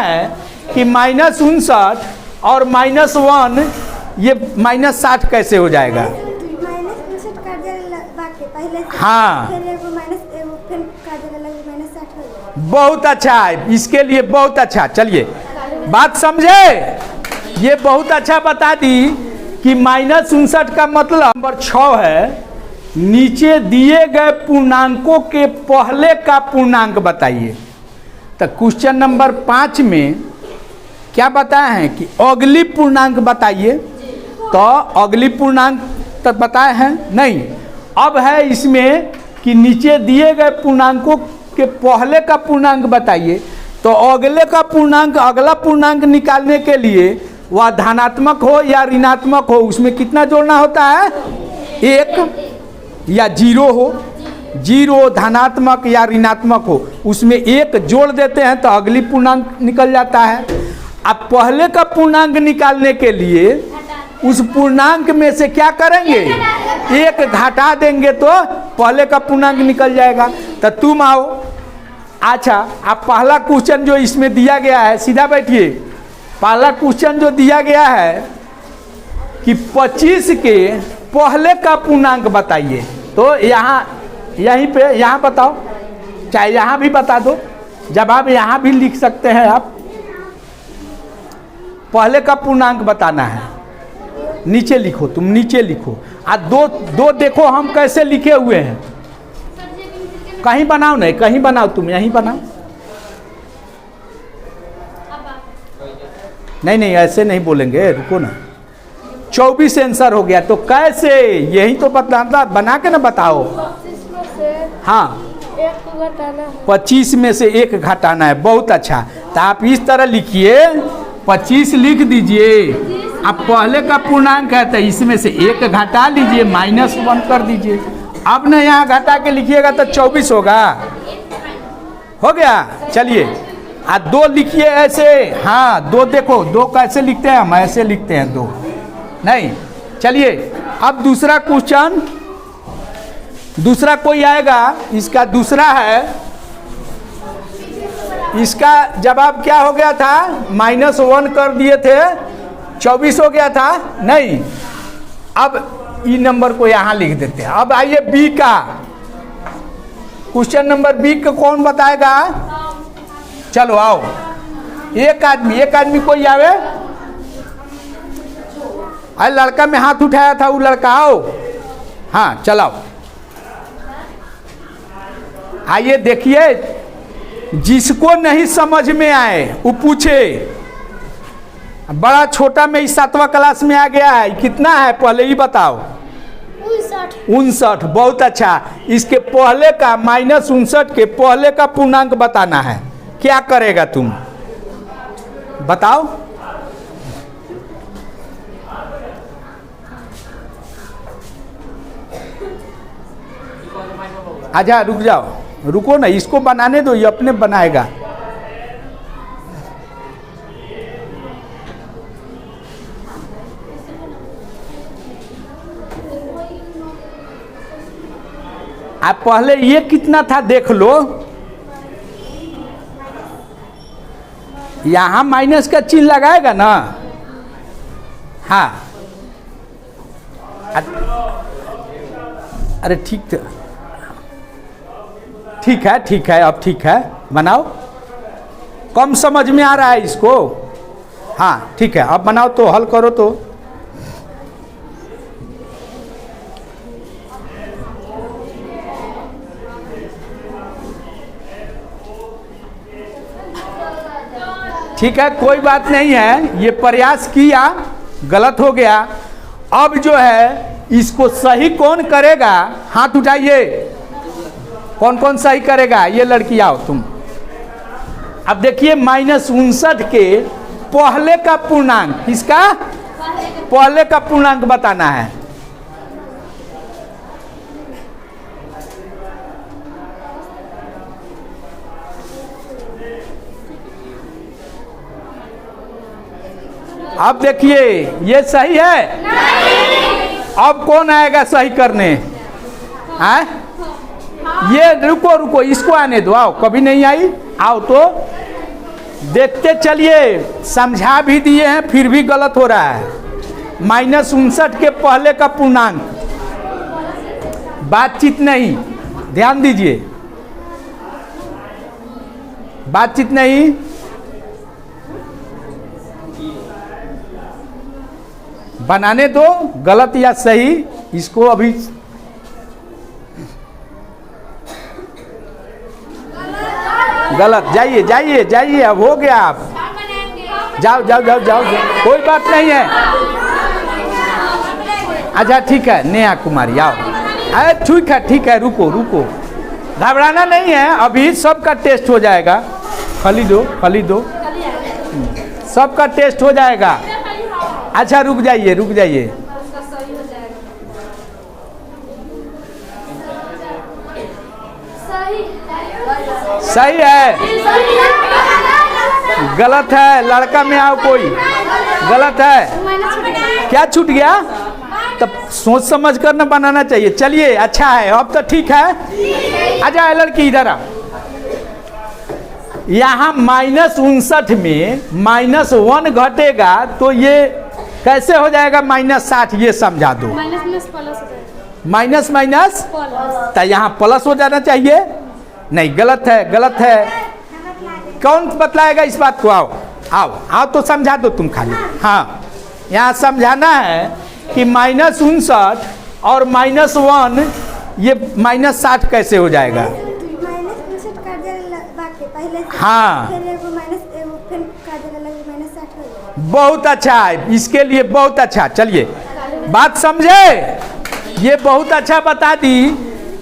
है कि -59 और -1 ये -60 कैसे हो जाएगा? हाँ, बहुत अच्छा है, इसके लिए बहुत अच्छा। चलिए बात समझे, ये बहुत अच्छा बता दी कि -59 का मतलब नंबर 6 है, नीचे दिए गए पूर्णांकों के पहले का पूर्णांक बताइए। तो क्वेश्चन नंबर 5 में क्या बताया है कि अगली पूर्णांक बताइए, तो अगली पूर्णांक तो बताए हैं नहीं। अब है इसमें कि नीचे दिए गए पूर्णांकों के पहले का पूर्णांक बताइए। तो अगले का पूर्णांक, अगला पूर्णांक निकालने के लिए वह धनात्मक हो या ऋणात्मक हो, उसमें कितना जोड़ना होता है? 1 या 0 हो, 0 धनात्मक या ऋणात्मक हो, उसमें 1 जोड़ देते हैं तो अगली पूर्णांक निकल जाता है। अब पहले का पूर्णांक निकालने के लिए उस पूर्णांक में से क्या करेंगे? 1 घटा देंगे तो पहले का पूर्णांक निकल जाएगा। तो तुम आओ, अच्छा अब पहला क्वेश्चन जो इसमें दिया गया है, सीधा बैठिए। पहला क्वेश्चन जो दिया गया है कि 25 के पहले का पूर्णांक बताइए। तो यहीं पे यहाँ बताओ, चाहे यहाँ भी बता दो, जवाब यहाँ भी लिख सकते हैं आप। पहले का पूर्णांक बताना है, नीचे लिखो, तुम नीचे लिखो। दो देखो हम कैसे लिखे हुए हैं, कहीं बनाओ नहीं, कहीं बनाओ, तुम यहीं बनाओ। नहीं ऐसे नहीं बोलेंगे, रुको ना। 24 आंसर हो गया, तो कैसे? यही तो बना के ना बताओ। हाँ, 25 में से 1 घटाना है, बहुत अच्छा। तो आप इस तरह लिखिए, 25 लिख दीजिए। अब पहले का पूर्णांक है तो इसमें से 1 घटा लीजिए, -1 कर दीजिए। अब ना यहाँ घटा के लिखिएगा तो 24 होगा, हो गया। चलिए 2 लिखिए ऐसे। हाँ 2 देखो, 2 कैसे लिखते हैं हम? ऐसे लिखते हैं 2 नहीं। चलिए अब दूसरा क्वेश्चन, दूसरा कोई आएगा, इसका दूसरा है। इसका जवाब क्या हो गया था? -1 कर दिए थे, 24 हो गया था नहीं। अब ई नंबर को यहाँ लिख देते हैं। अब आइए बी का क्वेश्चन नंबर बी को कौन बताएगा? चलो आओ, एक आदमी कोई आवे। अरे लड़का में हाथ उठाया था, वो लड़का आओ। हाँ चलाओ, आइए देखिए, जिसको नहीं समझ में आए वो पूछे। बड़ा छोटा में 7वां क्लास में आ गया है, कितना है पहले ही बताओ? 59। बहुत अच्छा। इसके पहले का -59 के पहले का पूर्णांक बताना है। क्या करेगा तुम बताओ? आजा, रुक जाओ, रुको ना, इसको बनाने दो, ये अपने बनाएगा। आप पहले ये कितना था देख लो। यहाँ माइनस का चिन्ह लगाएगा ना। हाँ अरे ठीक है, अब ठीक है, बनाओ। कम समझ में आ रहा है इसको? हाँ ठीक है, अब बनाओ तो, हल करो तो। ठीक है, कोई बात नहीं है, ये प्रयास किया, गलत हो गया। अब जो है इसको सही कौन करेगा? हाथ उठाइए, कौन कौन सही करेगा? ये लड़की आओ तुम। अब देखिए -59 के पहले का पूर्णांक, किसका पहले का पूर्णांक बताना है। अब देखिए ये सही है नहीं। अब कौन आएगा सही करने? हैं? ये रुको, इसको आने दो, आओ, कभी नहीं आई, आओ तो देखते चलिए, समझा भी दिए हैं फिर भी गलत हो रहा है। -59 के पहले का पूर्णांक, बातचीत नहीं, ध्यान दीजिए, बातचीत नहीं। बनाने दो, गलत या सही इसको अभी। गलत, जाइए जाइए जाइए, अब हो गया, आप जाओ जाओ जाओ जाओ, कोई बात नहीं है। अच्छा ठीक है, नेहा कुमारी आओ। अरे ठीक है, रुको रुको, घबराना नहीं है, अभी सबका टेस्ट हो जाएगा। फली दो, सबका टेस्ट हो जाएगा। अच्छा रुक जाइए, सही है, गलत है, लड़का में आओ, कोई गलत है, क्या छूट गया? तब सोच समझ कर न बनाना चाहिए। चलिए अच्छा है, अब तो ठीक है। अच्छा लड़की इधर आ, यहाँ -59 में -1 घटेगा तो ये कैसे हो जाएगा -60, ये समझा दो। माइनस तो यहाँ प्लस हो जाना चाहिए। नहीं, गलत है। कौन बतलाएगा इस बात को? आओ तो समझा दो तुम खाली। हाँ, यहाँ समझाना है कि -59 और -1 ये -60 कैसे हो जाएगा। हाँ, बहुत अच्छा है, इसके लिए बहुत अच्छा। चलिए बात समझे, ये बहुत अच्छा बता दी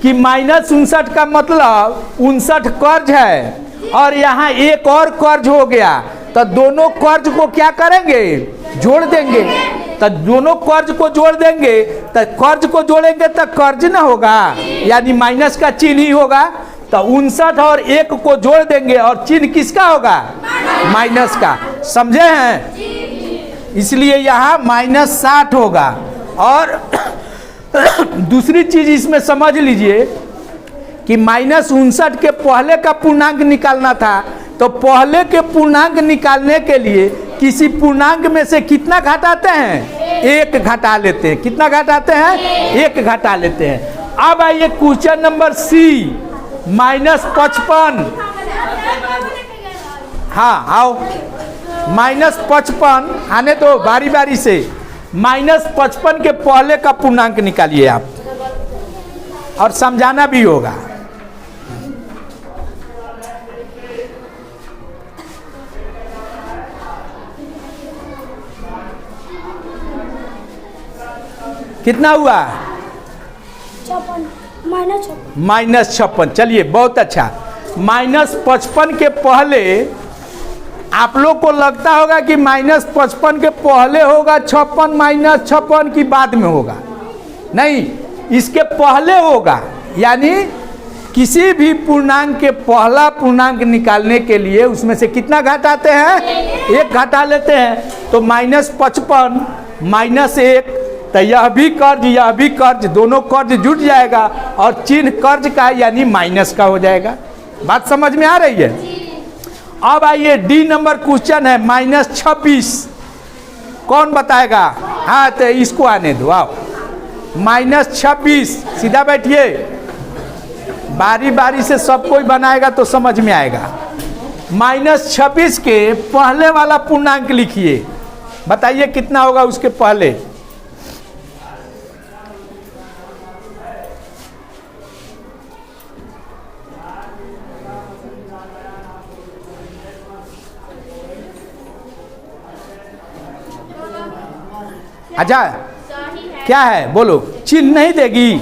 कि -59 का मतलब 59 कर्ज है और यहाँ एक और कर्ज हो गया, तो दोनों कर्ज को क्या करेंगे? जोड़ देंगे। तो दोनों कर्ज को जोड़ देंगे, तो कर्ज को जोड़ेंगे तो कर्ज ना होगा, यानी माइनस का चिन्ह ही होगा। तो 59 और 1 को जोड़ देंगे और चिन्ह किसका होगा? माइनस का। समझे हैं? इसलिए यहाँ -60 होगा। और दूसरी चीज इसमें समझ लीजिए कि -59 के पहले का पूर्णांक निकालना था, तो पहले के पूर्णांक निकालने के लिए किसी पूर्णांक में से कितना घटाते हैं? 1 घटा लेते हैं। कितना घटाते हैं? 1 घटा लेते हैं। अब आइए क्वेश्चन नंबर C, -55। हाँ आओ, -55 आने दो बारी बारी से। -55 के पहले का पूर्णांक निकालिए आप, और समझाना भी होगा। कितना हुआ? -56। चलिए बहुत अच्छा। -55 के पहले आप लोग को लगता होगा कि -55 के पहले होगा 56, -56 की बाद में होगा। नहीं, इसके पहले होगा। यानी किसी भी पूर्णांक के पहला पूर्णांक निकालने के लिए उसमें से कितना घटाते हैं? 1 घटा लेते हैं। तो -55 -1, तो यह भी कर्ज, दोनों कर्ज जुट जाएगा और चिन्ह कर्ज का यानी माइनस का हो जाएगा। बात समझ में आ रही है? अब आइए D नंबर क्वेश्चन है, -26। कौन बताएगा? हाँ तो इसको आने दो, आओ। -26, सीधा बैठिए, बारी बारी से सब कोई बनाएगा तो समझ में आएगा। -26 के पहले वाला पूर्णांक लिखिए, बताइए कितना होगा उसके पहले। अच्छा क्या है बोलो? चिन्ह नहीं देगी?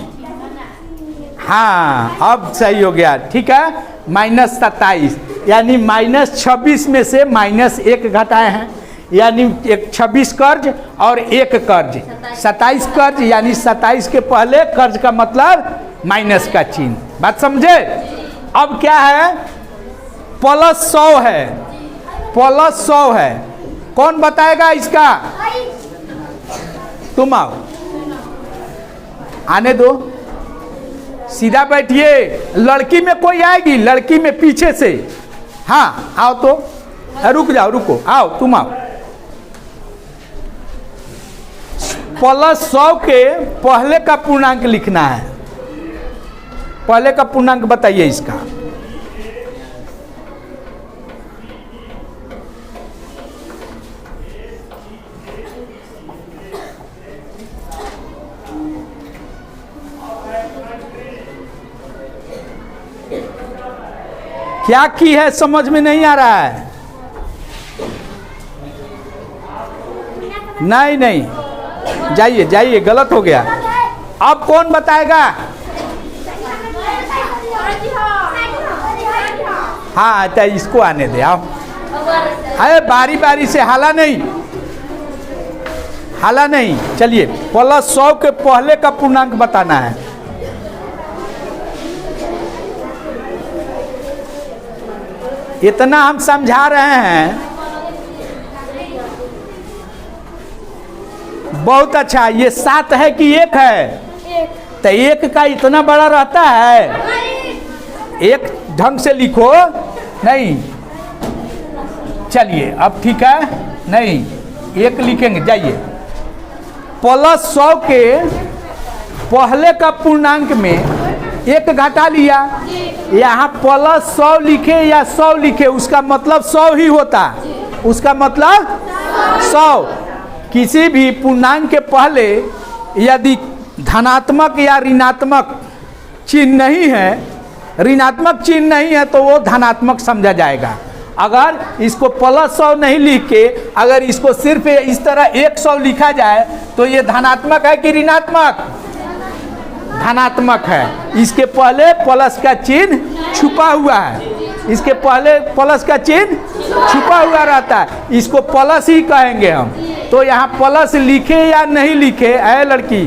हाँ अब सही हो गया, ठीक है। -27 यानी -26 में से -1 घटाए हैं, यानी 26 कर्ज और 1 कर्ज, 27 कर्ज, यानी 27 के पहले कर्ज का मतलब माइनस का चिन्ह। बात समझे? अब क्या है? +100 है, +100 है। कौन बताएगा इसका? तुम आओ, आने दो, सीधा बैठिए। लड़की में कोई आएगी? लड़की में पीछे से, हाँ आओ तो। रुक जाओ, रुको, आओ तुम आओ। +100 के पहले का पूर्णांक लिखना है। पहले का पूर्णांक बताइए इसका। क्या की है समझ में नहीं आ रहा है? नहीं नहीं, जाइए जाइए, गलत हो गया। अब कौन बताएगा? हाँ तो इसको आने दे, आओ। अरे बारी बारी से, हाला नहीं, हाला नहीं। चलिए, +100 के पहले का पूर्णांक बताना है। इतना हम समझा रहे हैं, बहुत अच्छा। ये 7 है कि 1 है? तो 1 का इतना बड़ा रहता है? एक ढंग से लिखो। नहीं, चलिए अब ठीक है, नहीं 1 लिखेंगे। जाइए, +100 के पहले का पूर्णांक में 1 घटा लिया। यहाँ +100 लिखे या 100 लिखे, उसका मतलब 100 ही होता। उसका मतलब 100। किसी भी पूर्णांक के पहले यदि धनात्मक या ऋणात्मक चिन्ह नहीं है, ऋणात्मक चिन्ह नहीं है, तो वो धनात्मक समझा जाएगा। अगर इसको +100 नहीं लिख के अगर इसको सिर्फ इस तरह 100 लिखा जाए तो ये धनात्मक है कि ऋणात्मक? धनात्मक है। इसके पहले प्लस का चिन्ह छुपा हुआ है, इसके पहले प्लस का चिन्ह छुपा हुआ रहता है, इसको प्लस ही कहेंगे हम। तो यहाँ प्लस लिखे या नहीं लिखे, ऐ लड़की,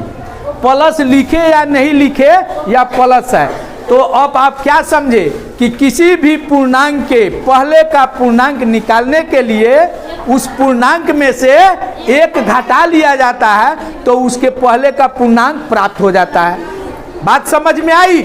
प्लस लिखे या नहीं लिखे, या प्लस है। तो अब आप क्या समझे कि किसी भी पूर्णांक के पहले का पूर्णांक निकालने के लिए उस पूर्णांक में से 1 घटा लिया जाता है, तो उसके पहले का पूर्णांक प्राप्त हो जाता है। बात समझ में आई?